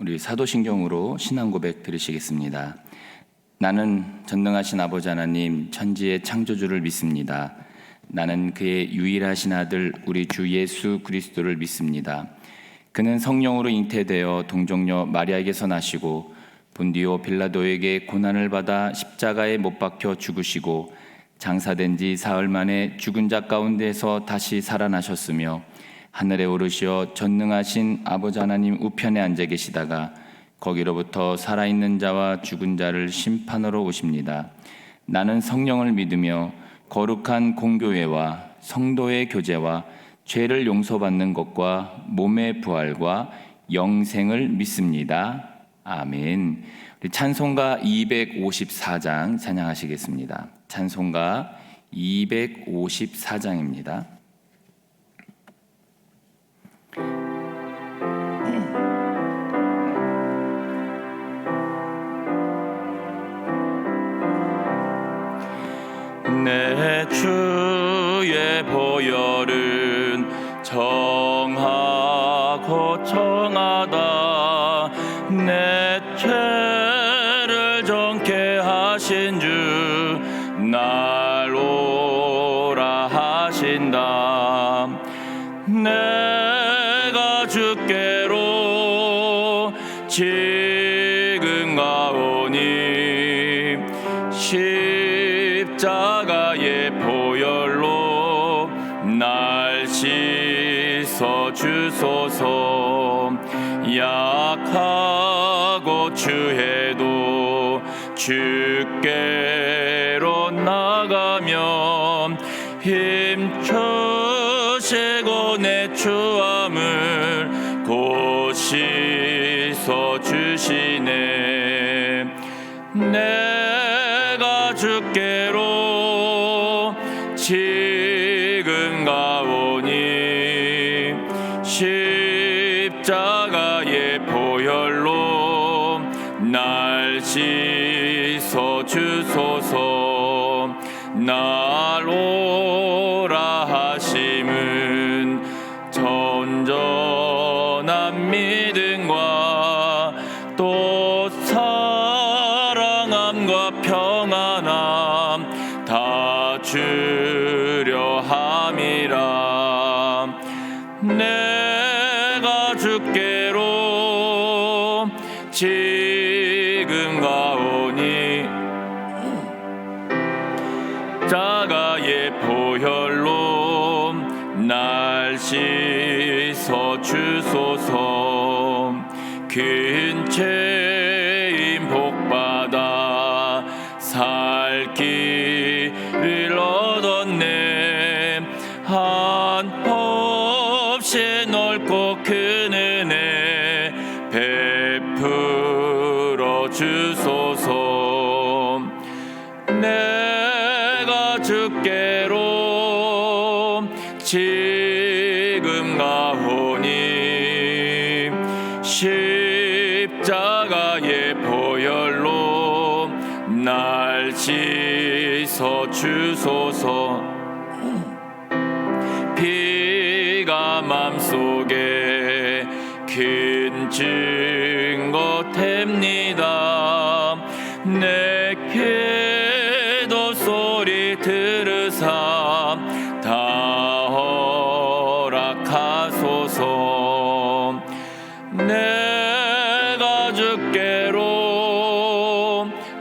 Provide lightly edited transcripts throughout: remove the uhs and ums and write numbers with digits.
우리 사도신경으로 신앙 고백 들으시겠습니다. 나는 전능하신 아버지 하나님 천지의 창조주를 믿습니다. 나는 그의 유일하신 아들 우리 주 예수 그리스도를 믿습니다. 그는 성령으로 잉태되어 동정녀 마리아에게서 나시고 본디오 빌라도에게 고난을 받아 십자가에 못 박혀 죽으시고 장사된 지 사흘 만에 죽은 자 가운데서 다시 살아나셨으며 하늘에 오르시어 전능하신 아버지 하나님 우편에 앉아 계시다가 거기로부터 살아있는 자와 죽은 자를 심판하러 오십니다. 나는 성령을 믿으며 거룩한 공교회와 성도의 교제와 죄를 용서받는 것과 몸의 부활과 영생을 믿습니다. 아멘. 우리 찬송가 254장 찬양하시겠습니다. 찬송가 254장입니다. 내 주의 보혈은 정하고 정하다. 내 죄를 정케 하신 주 날 오라 하신다. 내가 주께로 지금 가오니 십자가의 보혈로 날 씻어 주소서. 약하고 추해도 주께로 나가면 힘주시고 내 추함을 곧 씻어 주시네. 내가 주께로 지금 가오니 십자가의 보혈로 날 씻어 주소서. 날 오라 하심은 전전한 믿음과 또 사랑함과 평안함 다 주려 함이라. 내가 주께로 지금 가오니 십자가의 보혈로 날 씻어 주소서. 큰 죄인 복받아 살 길을 얻었네. 한없이 넓고 큰 은혜 베풀어 주소서. 내가 주께로 지금 가오니 십자가의 보혈로 날 씻어 주소서. 피가 맘속에 큰 증거 됩니다. 내 기도 소리 들으사 다 허락하소서. 내가 주께로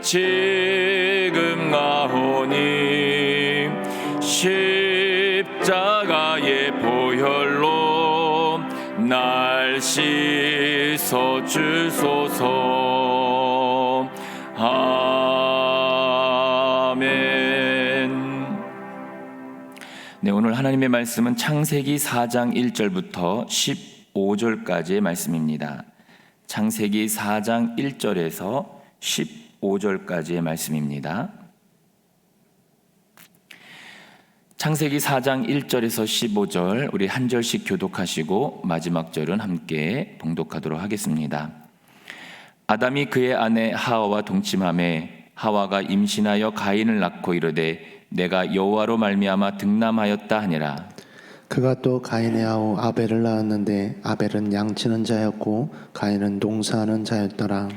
지금 가오니 십자가의 보혈로 날 씻어 주소서. 아멘. 네, 오늘 하나님의 말씀은 창세기 4장 1절부터 15절까지의 말씀입니다. 창세기 4장 1절에서 15절까지의 말씀입니다. 창세기 4장 1절에서 15절 우리 한 절씩 교독하시고 마지막 절은 함께 봉독하도록 하겠습니다. 아담이 그의 아내 하와와 동침하매 하와가 임신하여 가인을 낳고 이르되 내가 여호와로 말미암아 득남하였다 하니라. 그가 또 가인의 아우 아벨을 낳았는데 아벨은 양치는 자였고 가인은 농사하는 자였더라.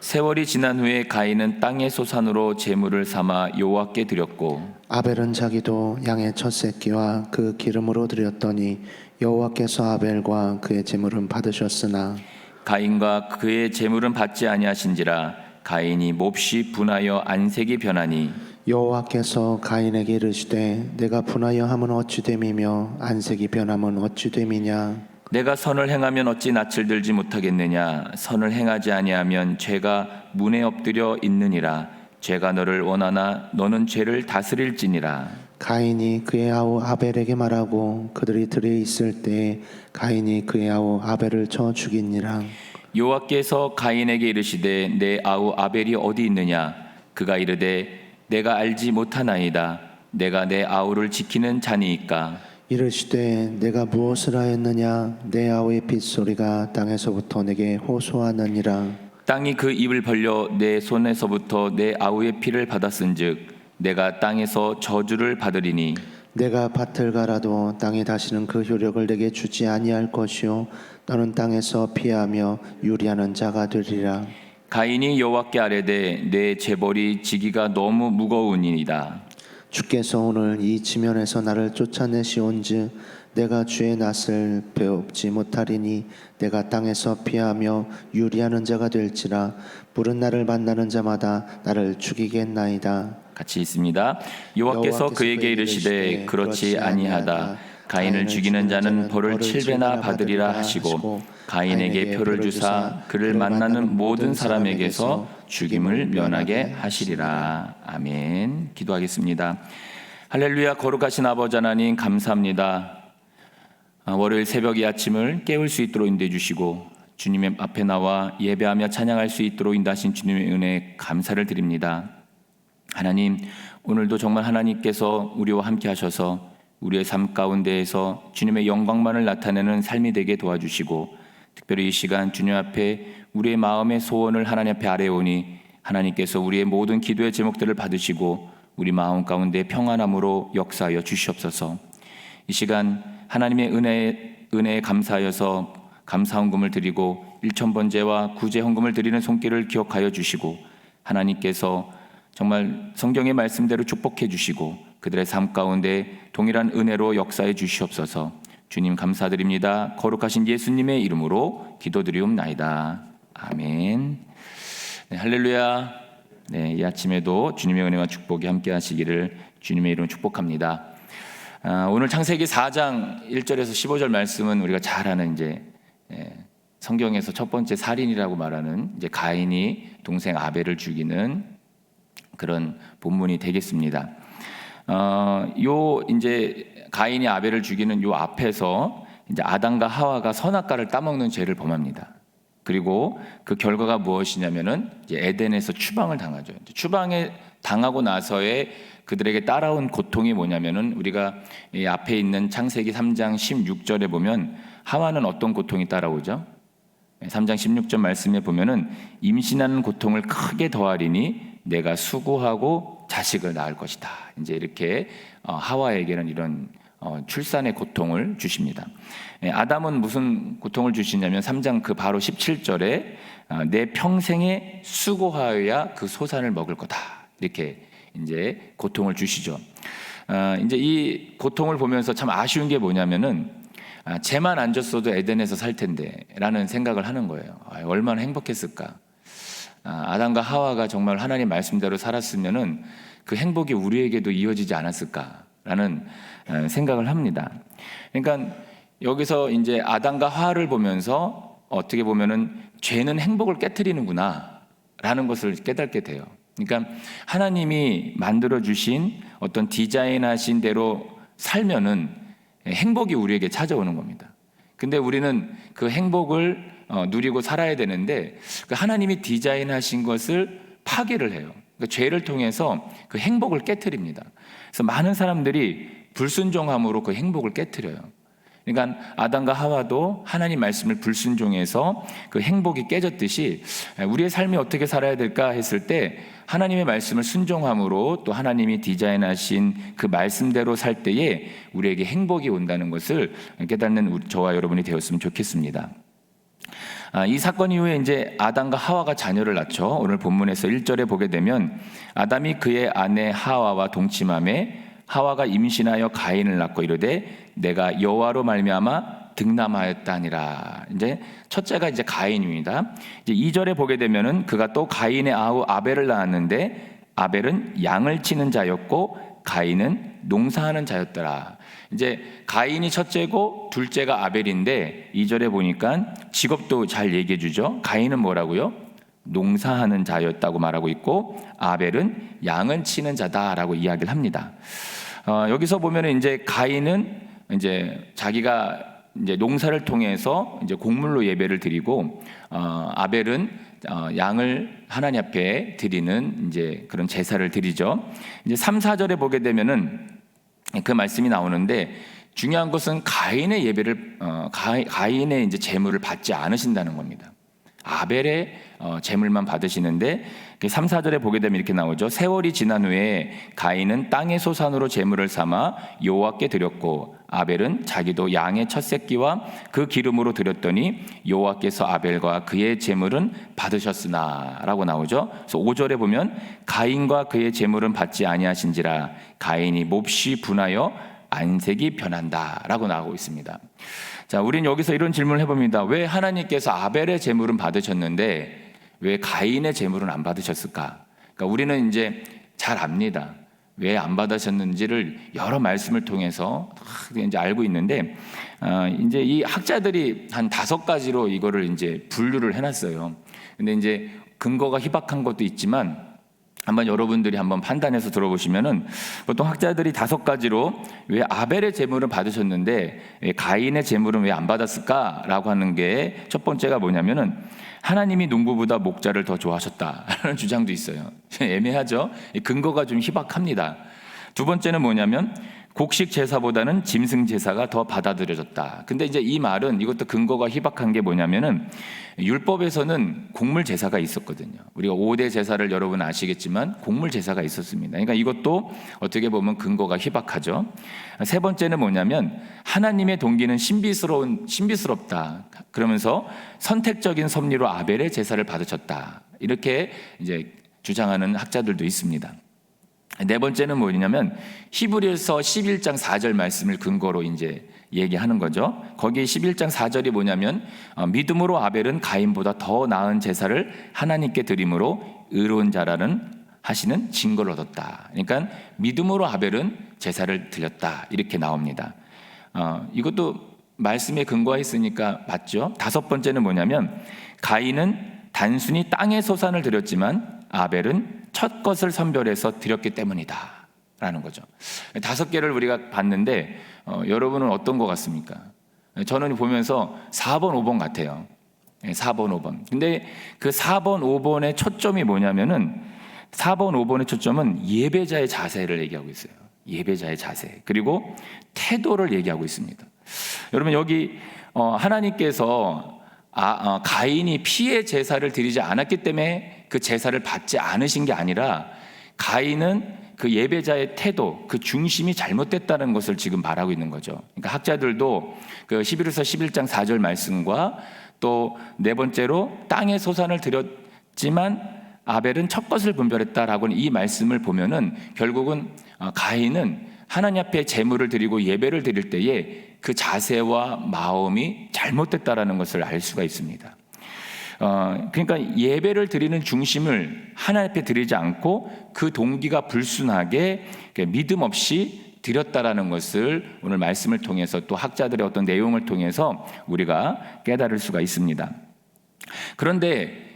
세월이 지난 후에 가인은 땅의 소산으로 제물을 삼아 여호와께 드렸고 아벨은 자기도 양의 첫 새끼와 그 기름으로 드렸더니 여호와께서 아벨과 그의 제물은 받으셨으나 가인과 그의 제물은 받지 아니하신지라 가인이 몹시 분하여 안색이 변하니 여호와께서 가인에게 이르시되 내가 분하여 함은 어찌 됨이며 안색이 변함은 어찌 됨이냐. 내가 선을 행하면 어찌 낯을 들지 못하겠느냐. 선을 행하지 아니하면 죄가 문에 엎드려 있느니라. 죄가 너를 원하나 너는 죄를 다스릴지니라. 가인이 그의 아우 아벨에게 말하고 그들이 들에 있을 때에 가인이 그의 아우 아벨을 쳐 죽이니라. 여호와께서 가인에게 이르시되 내 아우 아벨이 어디 있느냐. 그가 이르되 내가 알지 못하나이다. 내가 내 아우를 지키는 자니이까. 이르시되 내가 무엇을 하였느냐. 내 아우의 빗소리가 땅에서부터 내게 호소하느니라. 땅이 그 입을 벌려 내 손에서부터 내 아우의 피를 받았은즉 내가 땅에서 저주를 받으리니 내가 밭을 갈아도 땅이 다시는 그 효력을 내게 주지 아니할 것이요 너는 땅에서 피하며 유리하는 자가 되리라. 가인이 여호와께 아뢰되 내 재벌이 지기가 너무 무거우니이다. 주께서 오늘 이 지면에서 나를 쫓아내시온즉 내가 주의 낯을 배웁지 못하리니 내가 땅에서 피하며 유리하는 자가 될지라. 불은 나를 만나는 자마다 나를 죽이겠나이다. 같이 있습니다. 여호와께서 그에게 이르시되 그렇지 아니하다. 가인을 죽이는 자는 벌을 7배나 받으리라 하시고 가인에게 표를 주사 그를 만나는 모든 사람에게서 죽임을 면하게 하시리라. 아멘. 기도하겠습니다. 할렐루야. 거룩하신 아버지 하나님 감사합니다. 월요일 새벽 이 아침을 깨울 수 있도록 인도해 주시고 주님의 앞에 나와 예배하며 찬양할 수 있도록 인도하신 주님의 은혜에 감사를 드립니다. 하나님, 오늘도 정말 하나님께서 우리와 함께 하셔서 우리의 삶 가운데에서 주님의 영광만을 나타내는 삶이 되게 도와주시고 특별히 이 시간 주님 앞에 우리의 마음의 소원을 하나님 앞에 아뢰오니 하나님께서 우리의 모든 기도의 제목들을 받으시고 우리 마음 가운데 평안함으로 역사하여 주시옵소서. 이 시간 하나님의 은혜에 감사하여서 감사 헌금을 드리고 일천번제와 구제 헌금을 드리는 손길을 기억하여 주시고 하나님께서 정말 성경의 말씀대로 축복해 주시고 그들의 삶 가운데 동일한 은혜로 역사해 주시옵소서. 주님 감사드립니다. 거룩하신 예수님의 이름으로 기도드리옵나이다. 아멘. 네, 할렐루야. 네, 이 아침에도 주님의 은혜와 축복이 함께 하시기를 주님의 이름으로 축복합니다. 오늘 창세기 4장 1절에서 15절 말씀은 우리가 잘 아는 성경에서 첫 번째 살인이라고 말하는 가인이 동생 아벨을 죽이는 그런 본문이 되겠습니다. 요 가인이 아벨을 죽이는 요 앞에서 아담과 하와가 선악과를 따먹는 죄를 범합니다. 그리고 그 결과가 무엇이냐면은 에덴에서 추방을 당하죠. 추방에 당하고 나서의 그들에게 따라온 고통이 뭐냐면은 우리가 이 앞에 있는 창세기 3장 16절에 보면 하와는 어떤 고통이 따라오죠? 3장 16절 말씀에 보면은 임신하는 고통을 크게 더하리니 내가 수고하고 자식을 낳을 것이다. 이렇게 하와에게는 이런 출산의 고통을 주십니다. 아담은 무슨 고통을 주시냐면 3장 그 바로 17절에 내 평생에 수고하여야 그 소산을 먹을 거다. 이렇게 고통을 주시죠. 이 고통을 보면서 참 아쉬운 게 뭐냐면은 쟤만 안 줬어도 에덴에서 살 텐데라는 생각을 하는 거예요. 얼마나 행복했을까. 아담과 하와가 정말 하나님 말씀대로 살았으면은 그 행복이 우리에게도 이어지지 않았을까라는 생각을 합니다. 그러니까 여기서 아담과 하와를 보면서 어떻게 보면은 죄는 행복을 깨트리는구나라는 것을 깨닫게 돼요. 그러니까 하나님이 만들어 주신 어떤 디자인하신 대로 살면은 행복이 우리에게 찾아오는 겁니다. 근데 우리는 그 행복을 누리고 살아야 되는데 그 하나님이 디자인하신 것을 파괴를 해요. 그러니까 죄를 통해서 그 행복을 깨트립니다. 그래서 많은 사람들이 불순종함으로 그 행복을 깨트려요. 그러니까 아담과 하와도 하나님 말씀을 불순종해서 그 행복이 깨졌듯이 우리의 삶이 어떻게 살아야 될까 했을 때 하나님의 말씀을 순종함으로 또 하나님이 디자인하신 그 말씀대로 살 때에 우리에게 행복이 온다는 것을 깨닫는 저와 여러분이 되었으면 좋겠습니다. 이 사건 이후에 이제 아담과 하와가 자녀를 낳죠. 오늘 본문에서 1절에 보게 되면 아담이 그의 아내 하와와 동침하매 하와가 임신하여 가인을 낳고 이르되 내가 여호와로 말미암아 득남하였다니라. 이제 첫째가 이제 가인입니다. 이제 2절에 보게 되면은 그가 또 가인의 아우 아벨을 낳았는데 아벨은 양을 치는 자였고 가인은 농사하는 자였더라. 이제 가인이 첫째고 둘째가 아벨인데 2절에 보니까 직업도 잘 얘기해 주죠. 가인은 뭐라고요? 농사하는 자였다고 말하고 있고 아벨은 양을 치는 자다라고 이야기를 합니다. 여기서 보면은 이제 가인은 이제 자기가 이제 농사를 통해서 이제 곡물로 예배를 드리고 아벨은 양을 하나님 앞에 드리는 이제 그런 제사를 드리죠. 이제 3, 4절에 보게 되면은 그 말씀이 나오는데 중요한 것은 가인의 예배를 가인의 이제 제물을 받지 않으신다는 겁니다. 아벨의 제물만 받으시는데 3, 4절에 보게 되면 이렇게 나오죠. 세월이 지난 후에 가인은 땅의 소산으로 제물을 삼아 여호와께 드렸고 아벨은 자기도 양의 첫 새끼와 그 기름으로 드렸더니 여호와께서 아벨과 그의 제물은 받으셨으나 라고 나오죠. 그래서 5절에 보면 가인과 그의 제물은 받지 아니하신지라 가인이 몹시 분하여 안색이 변한다 라고 나오고 있습니다. 자, 우리는 여기서 이런 질문을 해봅니다. 왜 하나님께서 아벨의 제물은 받으셨는데 왜 가인의 제물은 안 받으셨을까? 그러니까 우리는 이제 잘 압니다. 왜 안 받으셨는지를 여러 말씀을 통해서 이제 알고 있는데, 이제 이 학자들이 한 5가지로 이거를 이제 분류를 해놨어요. 근데 이제 근거가 희박한 것도 있지만 한번 여러분들이 한번 판단해서 들어보시면은 보통 학자들이 5가지로 왜 아벨의 제물을 받으셨는데 왜 가인의 제물은 왜 안 받았을까라고 하는 게 첫 번째가 뭐냐면은 하나님이 농부보다 목자를 더 좋아하셨다라는 주장도 있어요. 애매하죠? 근거가 좀 희박합니다. 두 번째는 뭐냐면 곡식 제사보다는 짐승 제사가 더 받아들여졌다. 근데 이제 이 말은 이것도 근거가 희박한 게 뭐냐면은 율법에서는 곡물 제사가 있었거든요. 우리가 5대 제사를 여러분 아시겠지만 곡물 제사가 있었습니다. 그러니까 이것도 어떻게 보면 근거가 희박하죠. 세 번째는 뭐냐면 하나님의 동기는 신비스럽다. 그러면서 선택적인 섭리로 아벨의 제사를 받으셨다. 이렇게 이제 주장하는 학자들도 있습니다. 네 번째는 뭐냐면 히브리서 11장 4절 말씀을 근거로 이제 얘기하는 거죠. 거기 11장 4절이 뭐냐면 믿음으로 아벨은 가인보다 더 나은 제사를 하나님께 드림으로 의로운 자라는 하시는 증거를 얻었다. 그러니까 믿음으로 아벨은 제사를 드렸다. 이렇게 나옵니다. 이것도 말씀에 근거가 있으니까 맞죠. 다섯 번째는 뭐냐면 가인은 단순히 땅의 소산을 드렸지만 아벨은 첫 것을 선별해서 드렸기 때문이다 라는 거죠. 5개를 우리가 봤는데 여러분은 어떤 것 같습니까? 저는 보면서 4번, 5번 같아요. 4번, 5번. 근데 그 4번, 5번의 초점이 뭐냐면은 4번, 5번의 초점은 예배자의 자세를 얘기하고 있어요. 예배자의 자세. 그리고 태도를 얘기하고 있습니다. 여러분 여기 하나님께서 가인이 피의 제사를 드리지 않았기 때문에 그 제사를 받지 않으신 게 아니라 가인은 그 예배자의 태도, 그 중심이 잘못됐다는 것을 지금 말하고 있는 거죠. 그러니까 학자들도 그 11에서 11장 4절 말씀과 또 네 번째로 땅의 소산을 드렸지만 아벨은 첫 것을 분별했다라고 이 말씀을 보면은 결국은 가인은 하나님 앞에 제물을 드리고 예배를 드릴 때에 그 자세와 마음이 잘못됐다라는 것을 알 수가 있습니다. 그러니까 예배를 드리는 중심을 하나님 앞에 드리지 않고 그 동기가 불순하게 믿음 없이 드렸다라는 것을 오늘 말씀을 통해서 또 학자들의 어떤 내용을 통해서 우리가 깨달을 수가 있습니다. 그런데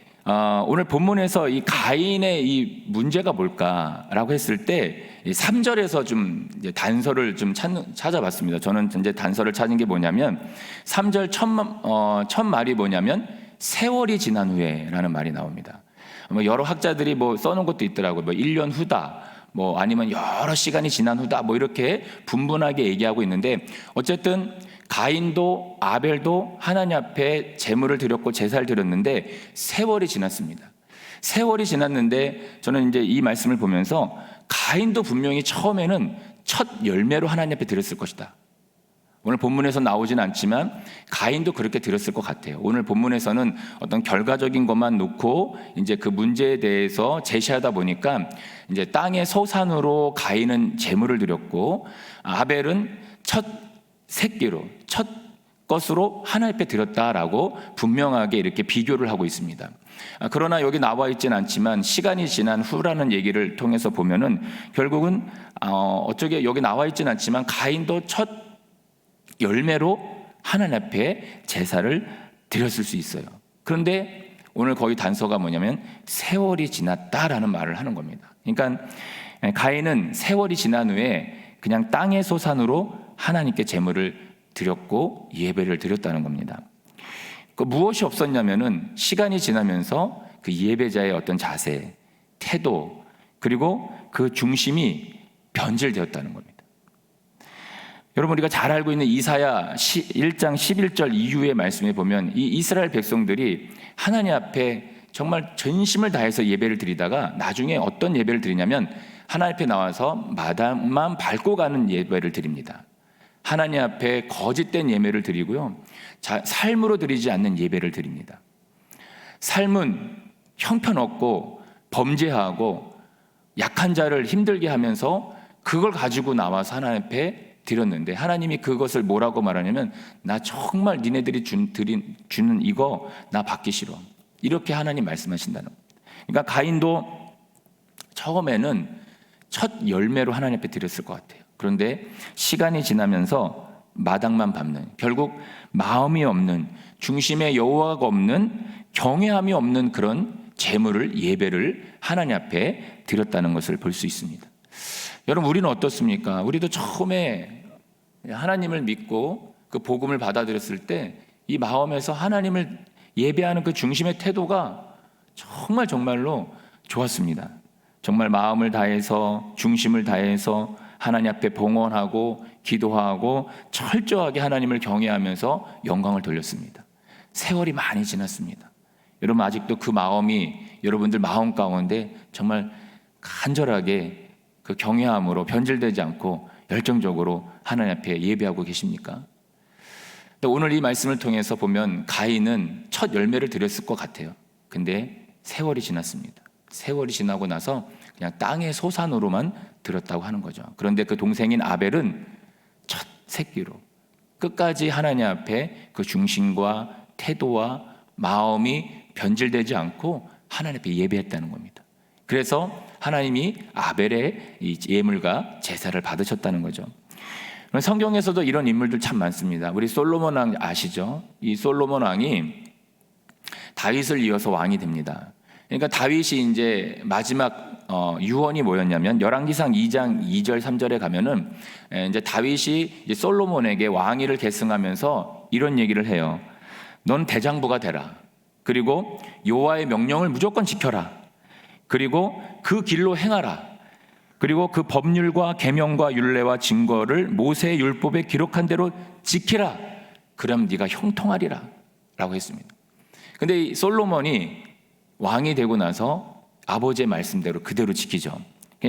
오늘 본문에서 이 가인의 이 문제가 뭘까라고 했을 때 3절에서 좀 이제 단서를 좀 찾아봤습니다. 저는 이제 단서를 찾은 게 뭐냐면 3절 첫 말이 뭐냐면 세월이 지난 후에라는 말이 나옵니다. 뭐 여러 학자들이 뭐 써놓은 것도 있더라고요. 뭐 1년 후다, 뭐 아니면 여러 시간이 지난 후다, 뭐 이렇게 분분하게 얘기하고 있는데 어쨌든 가인도 아벨도 하나님 앞에 제물을 드렸고 제사를 드렸는데 세월이 지났습니다. 세월이 지났는데 저는 이제 이 말씀을 보면서 가인도 분명히 처음에는 첫 열매로 하나님 앞에 드렸을 것이다. 오늘 본문에서 나오진 않지만 가인도 그렇게 드렸을 것 같아요. 오늘 본문에서는 어떤 결과적인 것만 놓고 이제 그 문제에 대해서 제시하다 보니까 이제 땅의 소산으로 가인은 제물을 드렸고 아벨은 첫 새끼로 첫 것으로 하나님 앞에 드렸다라고 분명하게 이렇게 비교를 하고 있습니다. 그러나 여기 나와 있지는 않지만 시간이 지난 후라는 얘기를 통해서 보면은 결국은 어쩌게 여기 나와 있지는 않지만 가인도 첫 열매로 하나님 앞에 제사를 드렸을 수 있어요. 그런데 오늘 거기 단서가 뭐냐면 세월이 지났다라는 말을 하는 겁니다. 그러니까 가인은 세월이 지난 후에 그냥 땅의 소산으로 하나님께 제물을 드렸고 예배를 드렸다는 겁니다. 그 무엇이 없었냐면은 시간이 지나면서 그 예배자의 어떤 자세, 태도, 그리고 그 중심이 변질되었다는 겁니다. 여러분, 우리가 잘 알고 있는 이사야 1장 11절 이후의 말씀에 보면 이 이스라엘 백성들이 하나님 앞에 정말 전심을 다해서 예배를 드리다가 나중에 어떤 예배를 드리냐면 하나님 앞에 나와서 마당만 밟고 가는 예배를 드립니다. 하나님 앞에 거짓된 예배를 드리고요, 삶으로 드리지 않는 예배를 드립니다. 삶은 형편없고 범죄하고 약한 자를 힘들게 하면서 그걸 가지고 나와서 하나님 앞에 드렸는데 하나님이 그것을 뭐라고 말하냐면 나 정말 니네들이 주는 이거 나 받기 싫어, 이렇게 하나님 말씀하신다는 겁니다. 그러니까 가인도 처음에는 첫 열매로 하나님 앞에 드렸을 것 같아요. 그런데 시간이 지나면서 마당만 밟는, 결국 마음이 없는, 중심에 여호와가 없는, 경외함이 없는 그런 제물을, 예배를 하나님 앞에 드렸다는 것을 볼 수 있습니다. 여러분, 우리는 어떻습니까? 우리도 처음에 하나님을 믿고 그 복음을 받아들였을 때 이 마음에서 하나님을 예배하는 그 중심의 태도가 정말로 좋았습니다. 정말 마음을 다해서, 중심을 다해서 하나님 앞에 봉헌하고 기도하고 철저하게 하나님을 경외하면서 영광을 돌렸습니다. 세월이 많이 지났습니다. 여러분, 아직도 그 마음이 여러분들 마음 가운데 정말 간절하게 그 경외함으로 변질되지 않고 열정적으로 하나님 앞에 예배하고 계십니까? 오늘 이 말씀을 통해서 보면 가인은 첫 열매를 드렸을 것 같아요. 근데 세월이 지났습니다. 세월이 지나고 나서 그냥 땅의 소산으로만 드렸다고 하는 거죠. 그런데 그 동생인 아벨은 첫 새끼로 끝까지 하나님 앞에 그 중심과 태도와 마음이 변질되지 않고 하나님 앞에 예배했다는 겁니다. 그래서 하나님이 아벨의 이 예물과 제사를 받으셨다는 거죠. 성경에서도 이런 인물들 참 많습니다. 우리 솔로몬 왕 아시죠? 이 솔로몬 왕이 다윗을 이어서 왕이 됩니다. 그러니까 다윗이 이제 마지막 유언이 뭐였냐면 열왕기상 2장 2절 3절에 가면은 이제 다윗이 이제 솔로몬에게 왕위를 계승하면서 이런 얘기를 해요. 넌 대장부가 되라. 그리고 여호와의 명령을 무조건 지켜라. 그리고 그 길로 행하라. 그리고 그 법률과 계명과 율례와 증거를 모세의 율법에 기록한 대로 지키라. 그럼 네가 형통하리라 라고 했습니다. 근데 이 솔로몬이 왕이 되고 나서 아버지의 말씀대로 그대로 지키죠.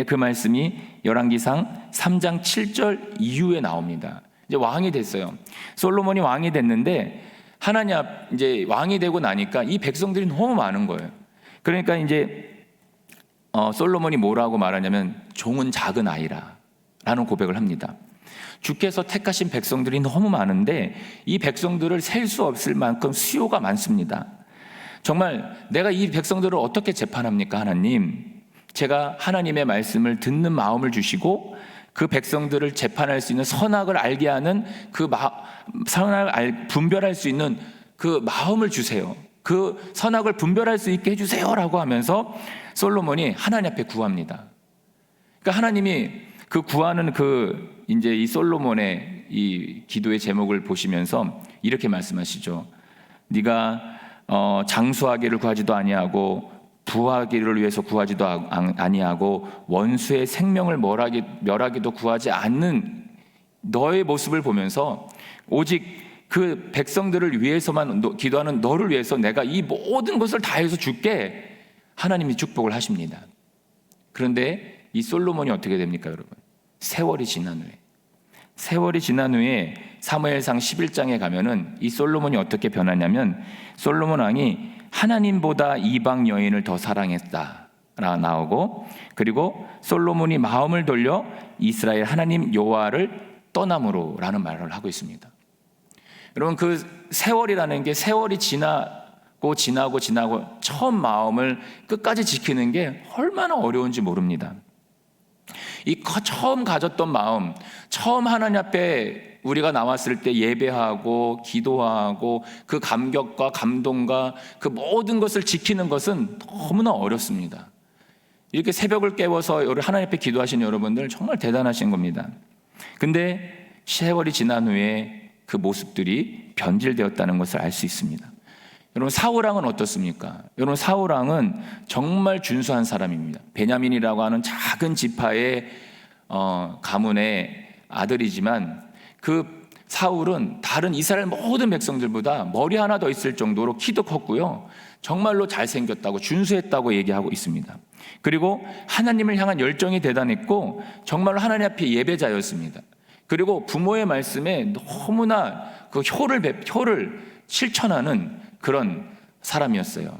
그 말씀이 열왕기상 3장 7절 이후에 나옵니다. 이제 왕이 됐어요. 솔로몬이 왕이 됐는데 하나님 앞 이제 왕이 되고 나니까 이 백성들이 너무 많은 거예요. 그러니까 이제 솔로몬이 뭐라고 말하냐면 종은 작은 아이라 라는 고백을 합니다. 주께서 택하신 백성들이 너무 많은데 이 백성들을 셀 수 없을 만큼 수요가 많습니다. 정말 내가 이 백성들을 어떻게 재판합니까, 하나님? 제가 하나님의 말씀을 듣는 마음을 주시고 그 백성들을 재판할 수 있는 선악을 알게 하는 그 선악을 분별할 수 있는 그 마음을 주세요. 그 선악을 분별할 수 있게 해주세요라고 하면서 솔로몬이 하나님 앞에 구합니다. 그러니까 하나님이 그 구하는 그 이제 이 솔로몬의 이 기도의 제목을 보시면서 이렇게 말씀하시죠. 네가 장수하기를 구하지도 아니하고 부하기를 위해서 구하지도 아니하고 원수의 생명을 멸하기도 구하지 않는 너의 모습을 보면서 오직 그 백성들을 위해서만 기도하는 너를 위해서 내가 이 모든 것을 다해서 줄게, 하나님이 축복을 하십니다. 그런데 이 솔로몬이 어떻게 됩니까, 여러분? 세월이 지난 후에 사무엘상 11장에 가면은 이 솔로몬이 어떻게 변하냐면, 솔로몬 왕이 하나님보다 이방 여인을 더 사랑했다 라 나오고, 그리고 솔로몬이 마음을 돌려 이스라엘 하나님 여호와를 떠남으로 라는 말을 하고 있습니다. 여러분, 그 세월이라는 게 세월이 지나고 처음 마음을 끝까지 지키는 게 얼마나 어려운지 모릅니다. 이 처음 가졌던 마음, 처음 하나님 앞에 우리가 나왔을 때 예배하고 기도하고 그 감격과 감동과 그 모든 것을 지키는 것은 너무나 어렵습니다. 이렇게 새벽을 깨워서 하나님 앞에 기도하시는 여러분들 정말 대단하신 겁니다. 근데 세월이 지난 후에 그 모습들이 변질되었다는 것을 알 수 있습니다. 여러분, 사울왕은 어떻습니까? 여러분, 사울왕은 정말 준수한 사람입니다. 베냐민이라고 하는 작은 지파의 가문의 아들이지만, 그 사울은 다른 이스라엘 모든 백성들보다 머리 하나 더 있을 정도로 키도 컸고요, 정말로 잘생겼다고, 준수했다고 얘기하고 있습니다. 그리고 하나님을 향한 열정이 대단했고 정말로 하나님 앞에 예배자였습니다. 그리고 부모의 말씀에 너무나 그 효를 실천하는 그런 사람이었어요.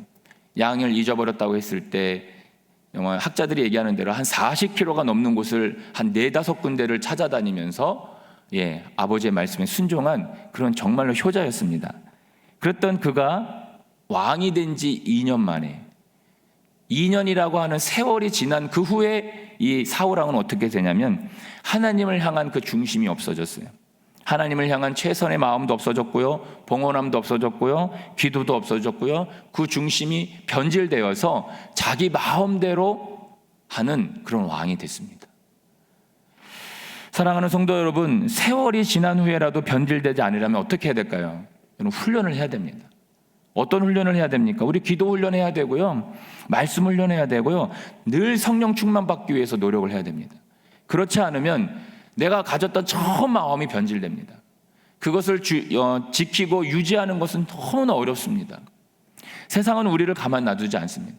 양을 잊어버렸다고 했을 때 학자들이 얘기하는 대로 한 40km가 넘는 곳을 한 4-5군데를 찾아다니면서 아버지의 말씀에 순종한 그런 정말로 효자였습니다. 그랬던 그가 왕이 된 지 2년 만에, 2년이라고 하는 세월이 지난 그 후에 이 사울왕은 어떻게 되냐면 하나님을 향한 그 중심이 없어졌어요. 하나님을 향한 최선의 마음도 없어졌고요, 봉헌함도 없어졌고요, 기도도 없어졌고요, 그 중심이 변질되어서 자기 마음대로 하는 그런 왕이 됐습니다. 사랑하는 성도 여러분, 세월이 지난 후에라도 변질되지 않으려면 어떻게 해야 될까요? 여러분, 훈련을 해야 됩니다. 어떤 훈련을 해야 됩니까? 우리 기도 훈련해야 되고요, 말씀 훈련해야 되고요, 늘 성령 충만받기 위해서 노력을 해야 됩니다. 그렇지 않으면 내가 가졌던 처음 마음이 변질됩니다. 그것을 지키고 유지하는 것은 너무나 어렵습니다. 세상은 우리를 가만 놔두지 않습니다.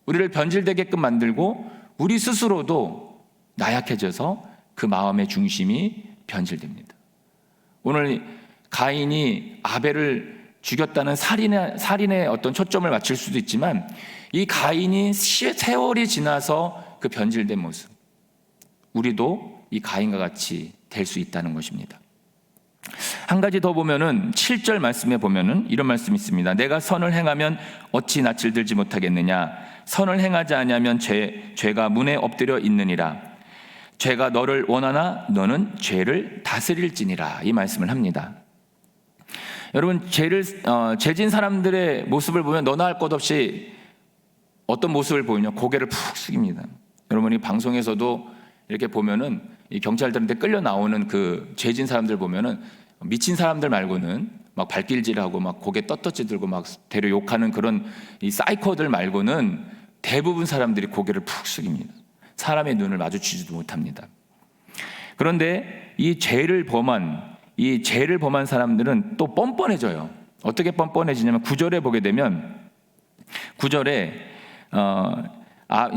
우리를 변질되게끔 만들고 우리 스스로도 나약해져서 그 마음의 중심이 변질됩니다. 오늘 가인이 아벨을 죽였다는 살인의 어떤 초점을 맞출 수도 있지만, 이 가인이 세월이 지나서 그 변질된 모습, 우리도 이 가인과 같이 될 수 있다는 것입니다. 한 가지 더 보면은 7절 말씀에 보면은 이런 말씀이 있습니다. 내가 선을 행하면 어찌 낯을 들지 못하겠느냐? 선을 행하지 아니하면 죄가 문에 엎드려 있느니라. 죄가 너를 원하나 너는 죄를 다스릴지니라. 이 말씀을 합니다. 여러분, 죄진 사람들의 모습을 보면 너나 할 것 없이 어떤 모습을 보이냐? 고개를 푹 숙입니다. 여러분이 방송에서도 이렇게 보면은 이 경찰들한테 끌려 나오는 그 죄진 사람들 보면은 미친 사람들 말고는 막 발길질하고 막 고개 떳떳이 들고 막 대려 욕하는 그런 이 사이코들 말고는 대부분 사람들이 고개를 푹 숙입니다. 사람의 눈을 마주치지도 못합니다. 그런데 이 죄를 범한 사람들은 또 뻔뻔해져요. 어떻게 뻔뻔해지냐면 9절에 보게 되면 9절에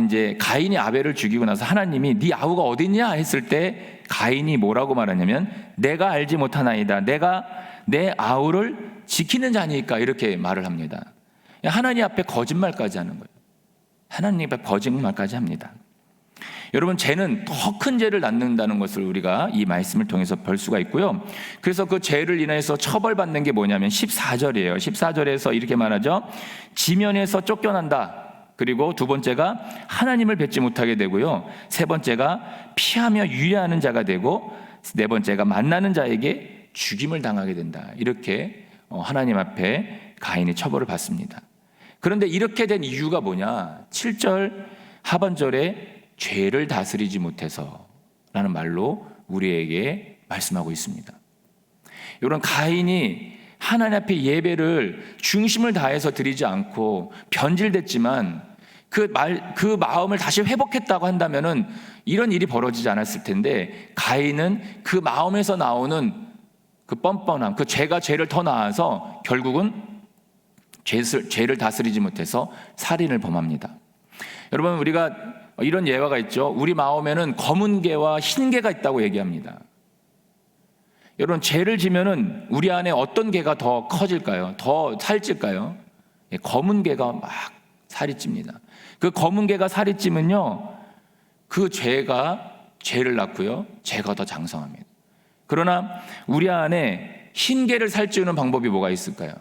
이제 가인이 아벨을 죽이고 나서 하나님이 네 아우가 어디 있냐 했을 때 가인이 뭐라고 말하냐면 내가 알지 못하나이다. 내가 내 아우를 지키는 자니까, 이렇게 말을 합니다. 하나님 앞에 거짓말까지 하는 거예요. 하나님 앞에 거짓말까지 합니다. 여러분, 죄는 더 큰 죄를 낳는다는 것을 우리가 이 말씀을 통해서 볼 수가 있고요. 그래서 그 죄를 인해서 처벌받는 게 뭐냐면 14절이에요. 14절에서 이렇게 말하죠. 지면에서 쫓겨난다. 그리고 두 번째가 하나님을 뵙지 못하게 되고요, 세 번째가 피하며 유리하는 자가 되고, 네 번째가 만나는 자에게 죽임을 당하게 된다. 이렇게 하나님 앞에 가인이 처벌을 받습니다. 그런데 이렇게 된 이유가 뭐냐? 7절 하반절에 죄를 다스리지 못해서 라는 말로 우리에게 말씀하고 있습니다. 이런 가인이 하나님 앞에 예배를 중심을 다해서 드리지 않고 변질됐지만, 그 마음을 다시 회복했다고 한다면은 이런 일이 벌어지지 않았을 텐데, 가인은 그 마음에서 나오는 그 뻔뻔함, 그 죄를 더 낳아서 결국은 죄를 다스리지 못해서 살인을 범합니다. 여러분, 우리가 이런 예화가 있죠. 우리 마음에는 검은 개와 흰 개가 있다고 얘기합니다. 여러분, 죄를 지면은 우리 안에 어떤 개가 더 커질까요? 더 살찔까요? 검은 개가 막 살이 찝니다. 그 검은 개가 살이 찌면요, 그 죄를 낳고요, 죄가 더 장성합니다. 그러나 우리 안에 흰 개를 살찌우는 방법이 뭐가 있을까요?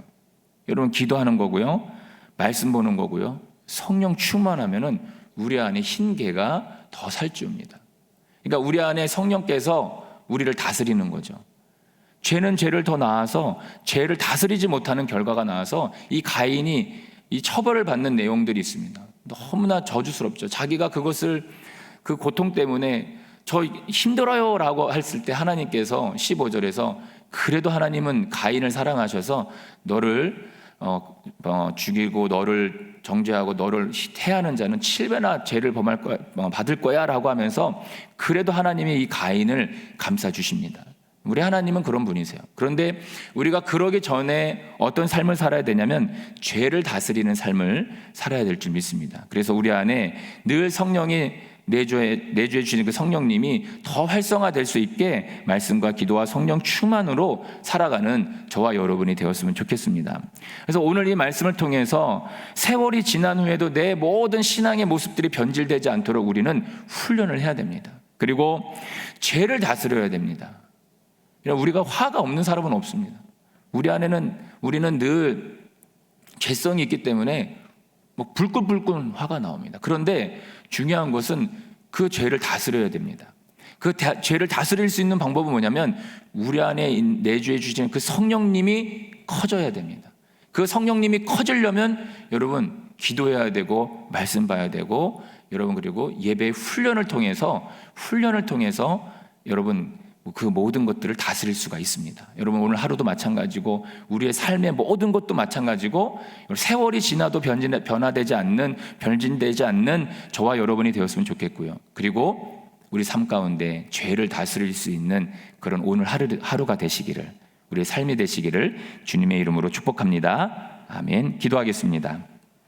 여러분, 기도하는 거고요, 말씀 보는 거고요, 성령 충만하면은 우리 안에 흰 개가 더 살찌웁니다. 그러니까 우리 안에 성령께서 우리를 다스리는 거죠. 죄는 죄를 더 낳아서 죄를 다스리지 못하는 결과가 나와서 이 가인이 이 처벌을 받는 내용들이 있습니다. 너무나 저주스럽죠. 자기가 그 고통 때문에 저 힘들어요 라고 했을 때 하나님께서 15절에서 그래도 하나님은 가인을 사랑하셔서 너를 죽이고 너를 정죄하고 너를 해하는 자는 7배나 죄를 받을 거야 라고 하면서 그래도 하나님이 이 가인을 감싸 주십니다. 우리 하나님은 그런 분이세요. 그런데 우리가 그러기 전에 어떤 삶을 살아야 되냐면 죄를 다스리는 삶을 살아야 될 줄 믿습니다. 그래서 우리 안에 늘 성령이 내주해 주시는 그 성령님이 더 활성화될 수 있게 말씀과 기도와 성령 충만으로 살아가는 저와 여러분이 되었으면 좋겠습니다. 그래서 오늘 이 말씀을 통해서 세월이 지난 후에도 내 모든 신앙의 모습들이 변질되지 않도록 우리는 훈련을 해야 됩니다. 그리고 죄를 다스려야 됩니다. 우리가 화가 없는 사람은 없습니다. 우리는 늘 죄성이 있기 때문에 불끈불끈 화가 나옵니다. 그런데 중요한 것은 그 죄를 다스려야 됩니다. 그 죄를 다스릴 수 있는 방법은 뭐냐면 우리 안에 내주해 주시는 그 성령님이 커져야 됩니다. 그 성령님이 커지려면 여러분 기도해야 되고 말씀 봐야 되고 여러분 그리고 예배의 훈련을 통해서 여러분 그 모든 것들을 다스릴 수가 있습니다. 여러분 오늘 하루도 마찬가지고 우리의 삶의 모든 것도 마찬가지고 세월이 지나도 변진되지 않는 저와 여러분이 되었으면 좋겠고요. 그리고 우리 삶 가운데 죄를 다스릴 수 있는 그런 오늘 하루가 되시기를, 우리의 삶이 되시기를 주님의 이름으로 축복합니다. 아멘. 기도하겠습니다.